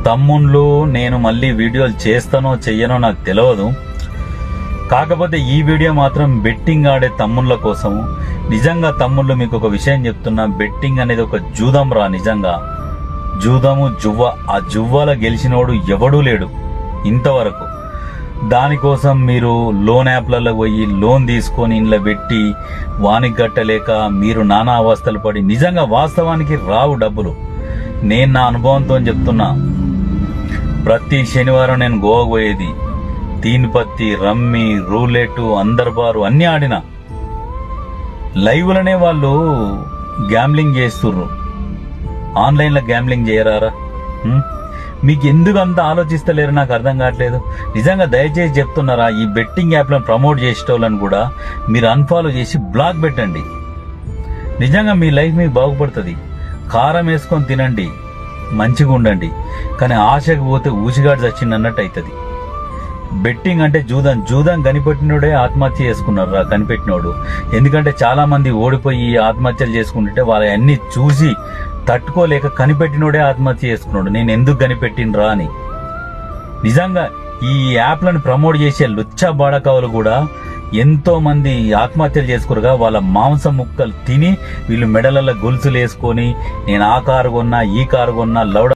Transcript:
తమ్ముళ్ళు నేను మళ్ళీ వీడియోలు చేస్తానో చెయ్యనో నాకు తెలియదు. కాకపోతే ఈ వీడియో మాత్రం బెట్టింగ్ ఆడే తమ్ముళ్ళ కోసము. నిజంగా తమ్ముళ్ళు మీకు ఒక విషయం చెప్తున్నా, బెట్టింగ్ అనేది ఒక జూదం రా. నిజంగా జూదము జువ్వ. ఆ జువ్వల గెలిచినోడు ఎవడూ లేడు ఇంతవరకు. దానికోసం మీరు లోన్ యాప్లలో పోయి లోన్ తీసుకొని ఇంట్లో పెట్టి వానికి గట్టలేక మీరు నానా అవస్థలు పడి నిజంగా వాస్తవానికి రావు డబ్బులు. నేను నా అనుభవంతో చెప్తున్నా. ప్రతి శనివారం నేను గోవాకు పోయేది. తీన్పత్తి, రమ్మి, రూలెట్, అందర్బారు అన్నీ ఆడిన. లైవ్లనే వాళ్ళు గ్యాంబ్లింగ్ చేస్తుర్రు. ఆన్లైన్లో గ్యాంబ్లింగ్ చేయరారా? మీకు ఎందుకు అంత ఆలోచిస్తలేరు నాకు అర్థం కావట్లేదు. నిజంగా దయచేసి చెప్తున్నారా, ఈ బెట్టింగ్ యాప్లను ప్రమోట్ చేసేటోళ్ళని కూడా మీరు అన్ఫాలో చేసి బ్లాక్ పెట్టండి. నిజంగా మీ లైఫ్ మీకు బాగుపడుతుంది. కారం వేసుకొని తినండి, మంచిగా ఉండండి. కానీ ఆశకు పోతే ఊసిగాడు చచ్చిందన్నట్టు అవుతుంది. బెట్టింగ్ అంటే జూదం కనిపెట్టినోడే ఆత్మహత్య చేసుకున్నారు రా, కనిపెట్టినోడు. ఎందుకంటే చాలా మంది ఓడిపోయి ఆత్మహత్యలు చేసుకుంటుంటే వాళ్ళన్నీ చూసి తట్టుకోలేక కనిపెట్టినోడే ఆత్మహత్య చేసుకున్నాడు. నేను ఎందుకు కనిపెట్టినరా అని. నిజంగా ఈ యాప్లను ప్రమోట్ చేసే లుచ్చా బాడకావులు కూడా ఎంతో మంది ఆత్మహత్యలు చేసుకోరుగా. వాళ్ళ మాంసం ముక్కలు తిని వీళ్ళు మెడలలో గొలుసులు వేసుకొని నేను ఆ కారు కొన్నా, ఈ కారు కొన్నా, లౌడ